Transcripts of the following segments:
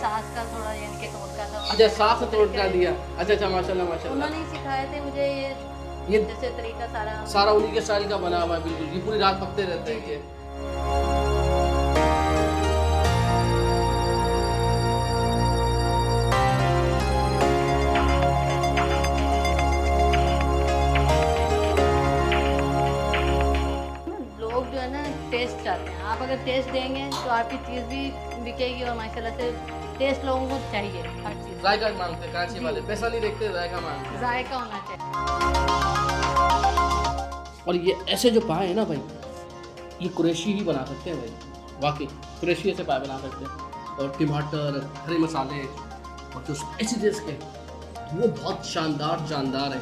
सास का थोड़ा यानी कि टोटका था। अच्छा, सास ने तोड़का दिया। अच्छा अच्छा, माशाल्लाह माशाल्लाह। उन्होंने ही सिखाए थे मुझे ये जैसे तरीका सारा। सारा उन्हीं के स्टाइल का बना हुआ है बिल्कुल। ये पूरी रात पकते रहते हैं जी, ये। लोग जो है ना टेस्ट चाहते हैं। आप अगर टेस्ट देंगे तो आपकी चीज़ भी बिकेगी और माशाल्लाह से टेस्ट लोगों को चाहिए हर चीज़। जायका मांगते हैं कराची जी। वाले, पैसा नहीं देखते, जायका मांगते हैं। जायका होना चाहिए। और ये ऐसे जो पाए हैं ना भाई, ये कुरैशी ही बना सकते हैं भाई, वाकई कुरैशी ऐसे पाए बना सकते हैं। और टमाटर, हरे मसाले और जो स्पाइसीनेस के, वो बहुत शानदार जानदार है।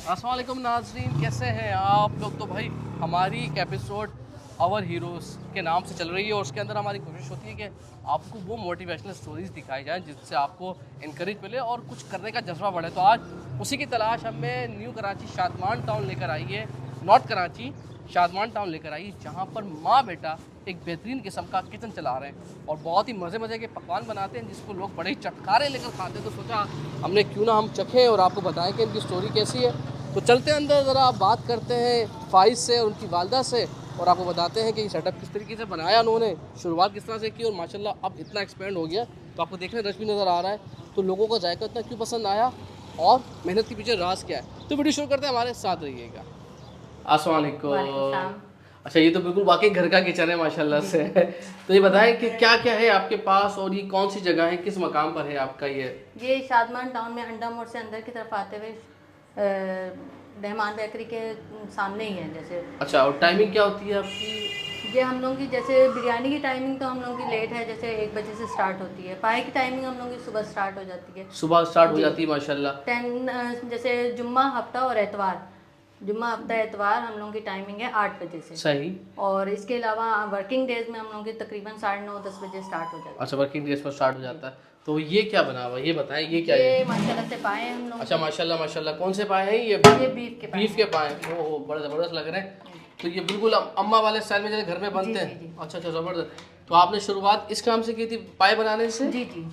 अस्सलाम वालेकुम नाज़रीन, कैसे हैं आप लोग? तो भाई हमारी एक एपिसोड आवर हीरोज़ के नाम से चल रही है और उसके अंदर हमारी कोशिश होती है कि आपको वो मोटिवेशनल स्टोरीज़ दिखाई जाएं जिससे आपको इनकरेज मिले और कुछ करने का जज्बा बढ़े। तो आज उसी की तलाश हमें न्यू कराची शादमान टाउन लेकर आई है, नॉर्थ कराची शादमान टाउन लेकर आई, जहाँ पर माँ बेटा एक बेहतरीन किस्म का किचन चला रहे हैं और बहुत ही मज़े मज़े के पकवान बनाते हैं जिसको लोग बड़े ही चटकारे लेकर खाते हैं। तो सोचा हमने क्यों ना हम चखें और आपको बताएं कि इनकी स्टोरी कैसी है। तो चलते हैं अंदर, ज़रा बात करते हैं फाइज से और उनकी वालदा से और आपको बताते हैं कि ये सेटअप किस तरीके से बनाया उन्होंने, शुरुआत किस तरह से की और माशाल्लाह अब इतना एक्सपेंड हो गया। तो आपको देखने रश भी नज़र आ रहा है, तो लोगों को जायका इतना क्यों पसंद आया और मेहनत के पीछे राज क्या है। तो वीडियो शुरू करते हैं, हमारे साथ रहिएगा। अस्सलाम वालेकुम। वालेकुम। अच्छा, ये तो बिल्कुल वाकई घर का किचन है माशाल्लाह से। तो ये बताएं कि क्या क्या है आपके पास और ये कौन सी जगह है, किस मकाम पर है आपका ये शादमान टाउन में अंडा मोड़ से अंदर की तरफ आते हुए रहमान बेकरी के सामने ही है। जैसे अच्छा, और टाइमिंग क्या होती है आपकी? ये हम लोगों की जैसे बिरयानी की टाइमिंग तो हम लोगों की लेट है, जैसे 1 बजे से स्टार्ट होती है। पाए की टाइमिंग हम लोगों की सुबह स्टार्ट हो जाती है, सुबह स्टार्ट हो जी। जाती है माशाल्लाह। 10 जैसे जुम्मा हफ्ता और एतवार, जुम्मा हफ्ता एतवार हम लोगों की टाइमिंग है 8 बजे से। सही। और इसके अलावा वर्किंग डेज में हम लोगों की तकरीबन 9:30-10 बजे स्टार्ट हो जाती है। अच्छा, वर्किंग डेज पर स्टार्ट हो जाता है। तो ये क्या बना हुआ है, ये बताएं, ये क्या है? ये माशाल्लाह से पाए हैं हम लोग। अच्छा माशाल्लाह माशाल्लाह, कौन से पाए हैं ये? बीफ के पाए बीफ के पाए। ओहो, बड़े ज़बरदस्त लग रहे हैं। तो ये बिल्कुल अम्मा वाले स्टाइल में जैसे घर में बनते जी, हैं। जी। अच्छा अच्छा, ज़बरदस्त। तो आपने शुरुआत इस काम से की थी, पाए बनाने से? जी जी।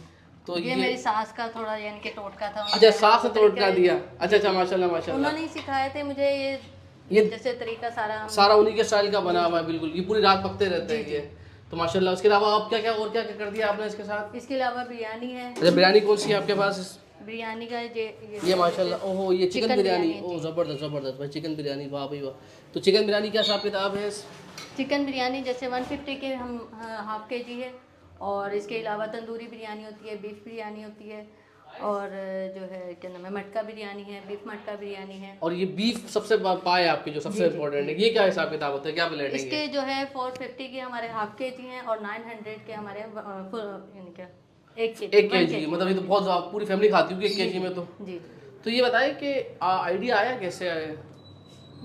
तो ये मेरी सास का थोड़ा यानी कि टोटका था। अच्छा, सास ने तोड़का दिया। अच्छा अच्छा, माशाल्लाह माशाल्लाह। उन्होंने ही सिखाए थे मुझे ये जैसे तरीका सारा। सारा उन्हीं के स्टाइल का बना हुआ है बिल्कुल। ये पूरी रात पकते रहते हैं जी, ये। तो माशाल्लाह, उसके अलावा आप क्या क्या और क्या क्या कर दिया आपने इसके साथ? इसके अलावा बिरयानी है। अच्छा, बिरयानी कौन सी है आपके पास? बिरयानी का ये माशाल्लाह, ओहो, ये चिकन बिरयानी। है, ओह, ज़बरदस्त ज़बरदस्त भाई, चिकन बिरयानी, वाह भाई वाह। तो चिकन बिरयानी क्या हिसाब किताब है? चिकन बिरयानी जैसे 150 के हम हाफ केजी है। और इसके अलावा तंदूरी बिरयानी होती है, बीफ बिरयानी होती है और जो है क्या नाम है मटका बिरयानी है, बीफ मटका बिरयानी है। और ये बीफ सबसे पाए आपके जो सबसे इम्पोर्टेंट है, ये क्या हिसाब किताब होता है, क्या प्लेट है ये? इसके जो है 450 के हमारे हाफ केजी हैं और 900 के हमारे यानी क्या 1 1 kg, मतलब ये तो बहुत पूरी फैमिली खाती होगी 1 kg में तो। जी। तो ये बताएं कि आइडिया आया कैसे आया?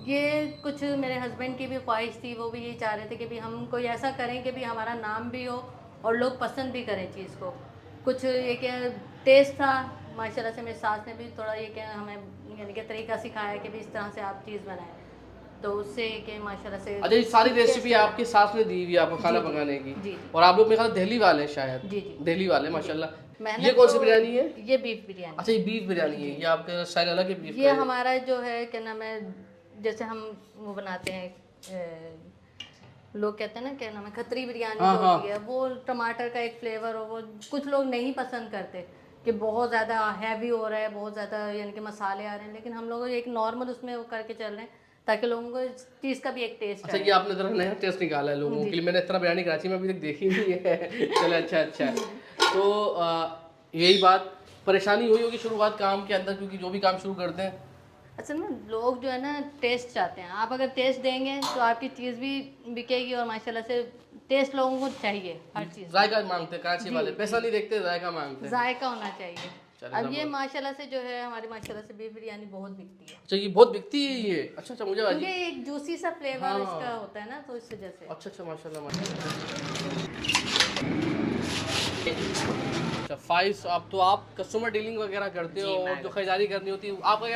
ये कुछ मेरे हस्बैंड की भी ख्वाहिश थी, वो भी यही चाह रहे थे कि भी हम कोई ऐसा करें कि भी हमारा नाम भी हो और लोग पसंद भी करें चीज़ को। कुछ ये क्या टेस्ट था माशाल्लाह से, मेरी सास ने भी थोड़ा ये क्या हमें यानी कि तरीका सिखाया कि भी इस तरह से आप चीज़ बनाएं, तो उससे कि माशाल्लाह से। अच्छा, ये सारी रेसिपी आपकी सास ने दी हुई है आपको खाना पकाने की? जी। और आप लोग मेरे ख्याल दिल्ली वाले हैं शायद। जी जी। दिल्ली वाले माशाल्लाह। मैंने ये कौन सी तो- बिरयानी है? ये बीफ बिरयानी। अच्छा, ये बीफ बिरयानी है। ये आपका स्टाइल अलग है बीफ ये का? हमारा जो है क्या नाम है, जैसे हम वो बनाते हैं लोग कहते हैं ना क्या नाम है खत्री बिरयानी हाँ, जो हाँ। होती है, वो टमाटर का एक फ्लेवर हो, वो कुछ लोग नहीं पसंद करते कि बहुत ज़्यादा हैवी हो रहा है, बहुत ज़्यादा यानी कि मसाले आ रहे हैं। लेकिन हम लोग एक नॉर्मल उसमें वो करके चल रहे हैं ताकि लोगों को इस चीज़ का भी एक टेस्ट अच्छा, आए। ये आपने जरा नया टेस्ट निकाला है लोगों के लिए। मैंने इस तरह बिरयानी कराची में अभी तक देखी नहीं है। चलो, अच्छा अच्छा। तो यही बात, परेशानी हुई होगी शुरुआत काम के अंदर, क्योंकि जो भी काम शुरू करते हैं अच्छा ना, लोग जो है ना टेस्ट चाहते हैं। आप अगर टेस्ट देंगे तो आपकी चीज़ भी बिकेगी और माशाल्लाह से टेस्ट लोगों को चाहिए हर चीज़। जायका मांगते हैं कराची वाले, पैसा नहीं देखते, जायका मांगते हैं। जायका होना चाहिए। चलो, अब ये माशाल्लाह से जो है हमारी माशाल्लाह से बीफ बिरयानी बहुत बिकती है, अच्छा, ये बहुत बिकती है ये? अच्छा अच्छा, मुझे क्योंकि एक जूसी सा फ्लेवर हाँ। इसका होता है ना, तो इस वजह से। अच्छा अच्छा, माशाल्लाह माशाल्लाह। अच्छा फाइज, आप तो आप कस्टमर डीलिंग वगैरह करते हो जी, और मैं जो खरीदारी करनी होती है, आपका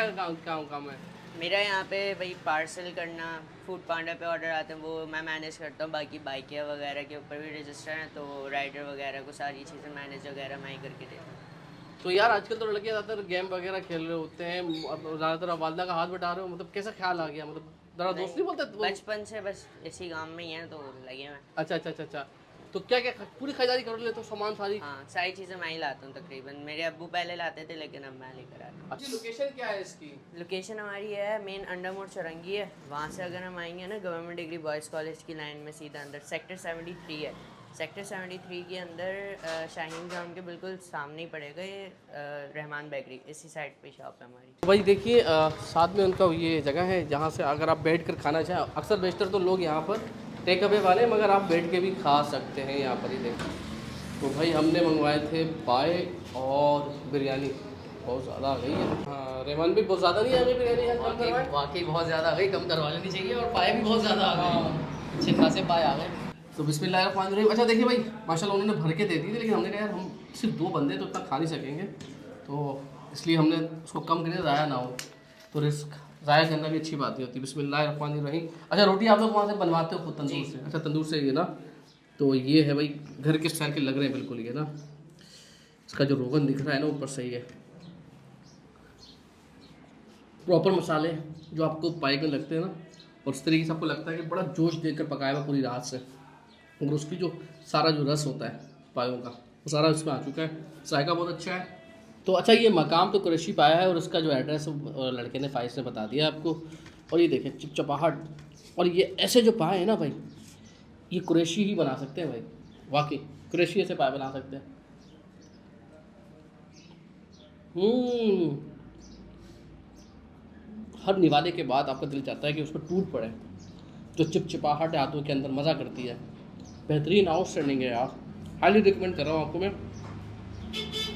क्या काम है? मेरा यहाँ पे वही पार्सल करना, फूड पांडा पे ऑर्डर आते हैं वो मैं मैनेज करता हूँ। बाकी बाइकें वगैरह के ऊपर भी रजिस्टर हैं, तो राइडर वगैरह को सारी चीज़ें मैनेज वगैरह मैं ही करके देता हूँ। तो यार आजकल तो लड़के ज़्यादातर गेम वगैरह खेल रहे होते हैं, ज़्यादातर आप वालदा का हाथ बटा रहे हो, मतलब कैसा ख्याल आ गया, मतलब ज़रा दोस्त नहीं बोलते बचपन से बस इसी काम में ही है तो लगे मैं। अच्छा अच्छा अच्छा अच्छा। तो क्या क्या पूरी खरीदारी कर लेते हो, सामान सारी? हाँ, सारी चीज़ें मैं ही लाता हूँ तकरीबन। मेरे अब्बू पहले लाते थे लेकिन अब मैं लेकर आता हूँ। अच्छी लोकेशन क्या है इसकी? लोकेशन हमारी है मेन अंडरमोड चौरंगी है। वहाँ से अगर हम आएंगे ना गवर्नमेंट डिग्री बॉयज़ कॉलेज की लाइन में सीधा अंदर सेक्टर 73 है। सेक्टर 73 के अंदर शाहीन ग्राउंड के बिल्कुल सामने ही पड़ेगा ये रहमान बेकरी, इसी साइड पे शॉप है हमारी। तो भाई देखिए साथ में उनका ये जगह है जहाँ से अगर आप बैठ कर खाना चाहें, अक्सर बेशतर तो लोग यहाँ पर टेक अवे वाले, मगर आप बैठ के भी खा सकते हैं यहाँ पर ही देखें। तो भाई हमने मंगवाए थे पाए और बिरयानी, बहुत ज़्यादा आ गई है। हाँ, रहमान भी बहुत ज़्यादा नहीं आ गई बिरयानी है, कम करवाएं? वाकई बहुत ज़्यादा आ गई, कम करवा लेनी चाहिए। और पाए भी बहुत ज़्यादा आ गए, अच्छे खासे पाए आ गए। तो बिस्मिल्लाहिर्रहमानिर्रहीम। अच्छा देखिए भाई, माशाल्लाह उन्होंने भर के दे दी थी, लेकिन हमने कहा यार हम सिर्फ 2 बंदे तो इतना खा नहीं सकेंगे, तो इसलिए हमने उसको कम करके ज़ाया ना हो, तो रिस्क ज़ाया करना भी अच्छी बात नहीं होती। बिस्मिल्लाहिर्रहमानिर्रहीम। अच्छा रोटी आप लोग वहाँ से बनवाते हो खुद तंदूर से? अच्छा तंदूर से, ये ना, तो ये है भाई घर के स्टाइल के लग रहे हैं बिल्कुल ये ना। इसका जो रोगन दिख रहा है ना ऊपर सही है, प्रॉपर मसाले जो आपको पाए में लगते हैं ना, और इस तरीके से आपको लगता है कि बड़ा जोश देकर पकाया हुआ पूरी रात से, और उसकी जो सारा जो रस होता है पायों का वो सारा इसमें आ चुका है। जायका बहुत अच्छा है। तो अच्छा ये मकाम तो कुरैशी पाया है, और इसका जो एड्रेस लड़के ने फाइज ने बता दिया आपको। और ये देखें चिपचपाहट, और ये ऐसे जो पाए हैं ना भाई, ये कुरैशी ही बना सकते हैं भाई, वाकई कुरैशी ऐसे पाए बना सकते हैं। हर निवाले के बाद आपका दिल चाहता है कि उस पर टूट पड़े, जो चिपचिपाहट हाथों के अंदर मज़ा करती है। बेहतरीन आउटस्टैंडिंग है यार, हाईली रिकमेंड कर रहा हूँ आपको मैं।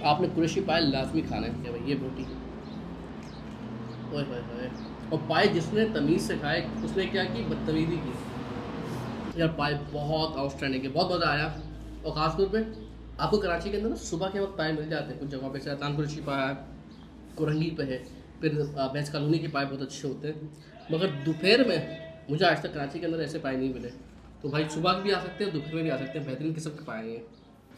आपने कुरैशी पाए लाजमी खाना है भाई, ये रोटी ओए होए होए। और पाए जिसने तमीज़ से खाए उसने क्या की, बदतमीज़ी की यार। पाए बहुत आउटस्टैंडिंग है, बहुत मज़ा आया। और ख़ासतौर पे आपको कराची के अंदर ना सुबह के वक्त पाए मिल जाते हैं कुछ जगहों पे, सैतान कुरैशी पाया है, कुरंगी पे है, फिर बेंस कॉलोनी के पाए बहुत अच्छे होते हैं, मगर दोपहर में मुझे आज तक कराची के अंदर ऐसे पाए नहीं मिले। तो भाई सुबह भी आ सकते हैं, दोपहर में भी आ सकते हैं, बेहतरीन किस्म के पाए हैं।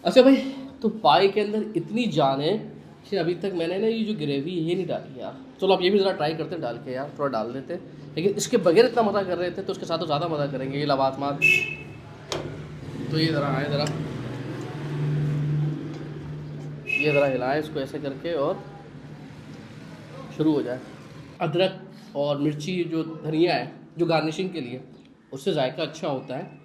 अच्छा भाई, तो पाए के अंदर इतनी जान है कि अभी तक मैंने ना ये जो ग्रेवी ये नहीं डाली यार। चलो अब ये भी ज़रा ट्राई करते हैं डाल के यार, थोड़ा डाल देते हैं। लेकिन इसके बगैर इतना मज़ा कर रहे थे तो उसके साथ तो ज़्यादा मज़ा करेंगे। ये लवाजमात, तो ये ज़रा आए, ज़रा ये ज़रा हिलाएं इसको ऐसे करके और शुरू हो जाए। अदरक और मिर्ची जो धनिया है जो गार्निशिंग के लिए, उससे जायका अच्छा होता है,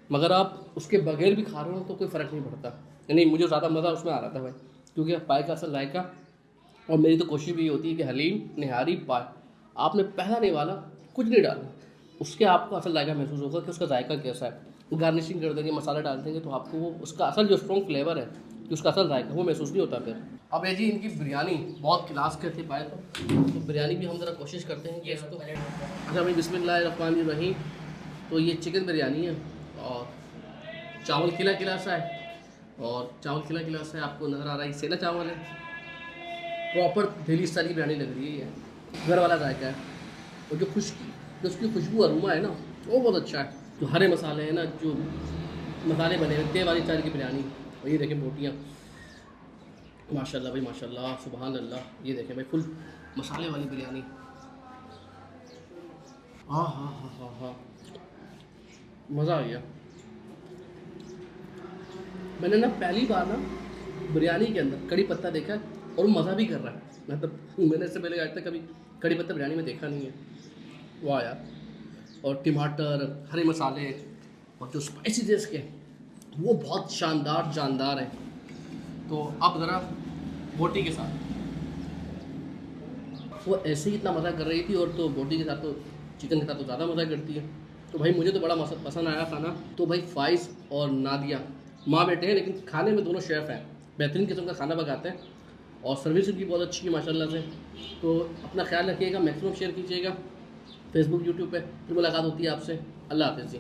मगर आप उसके बगैर भी खा रहे हो तो कोई फ़र्क नहीं पड़ता। नहीं, मुझे ज़्यादा मज़ा उसमें आ रहा था भाई, क्योंकि पाए का असल जायका। और मेरी तो कोशिश भी होती है कि हलीम निहारी पाए आपने पहला नहीं वाला कुछ नहीं डालना, उसके आपको असल जायका महसूस होगा कि उसका जायका कैसा है। गार्निशिंग कर देंगे, मसाले डाल देंगे, तो आपको वो उसका असल जो स्ट्रॉन्ग फ्लेवर है, जो उसका असल जायका वो महसूस नहीं होता फिर। अब ये जी इनकी बिरयानी बहुत क्लास के थे पाए तो बिरयानी भी हम ज़रा कोशिश करते हैं कि इसको। अच्छा भाई बिस्मिल्लाहिर्रहमानिर्रहीम। तो ये चिकन बिरयानी है और चावल खिला खिला सा है, और चावल खिला खिला सा है, आपको नज़र आ रहा है सेना चावल है, प्रॉपर दिल्ली स्टाइल की बिरयानी लग रही है, घर वाला जायका है। और जो उसकी खुशबू अरोमा है ना वो बहुत अच्छा है। जो हरे मसाले हैं ना, जो मसाले बने हुए तेल वाली स्टाइल की बिरयानी। और ये देखें बोटियाँ, माशाल्लाह भाई माशाल्लाह, सुभान अल्लाह। ये देखें भाई फुल मसाले वाली बिरयानी, हाँ हाँ हाँ हाँ हाँ, मज़ा आ गया। मैंने ना पहली बार ना बिरयानी के अंदर कड़ी पत्ता देखा है, और वो मज़ा भी कर रहा है। मतलब मैंने इससे पहले आज तक कभी कड़ी पत्ता बिरयानी में देखा नहीं है। वाह यार। और टमाटर, हरे मसाले और जो स्पाइसी थे इसके, वो बहुत शानदार जानदार है। तो अब ज़रा बोटी के साथ, वो ऐसे ही इतना मज़ा कर रही थी, और तो बोटी के साथ तो चिकन के साथ तो ज़्यादा मज़ा करती है। तो भाई मुझे तो बड़ा पसंद आया खाना। तो भाई फाइज और नादिया माँ बेटे हैं, लेकिन खाने में दोनों शेफ़ हैं, बेहतरीन किस्म का खाना पकाते हैं, और सर्विस उनकी बहुत अच्छी है माशाल्लाह से। तो अपना ख्याल रखिएगा, मैक्सिमम शेयर कीजिएगा फेसबुक यूट्यूब पे। फिर मुलाकात होती है आपसे। अल्लाह हाफ़िज़ जी।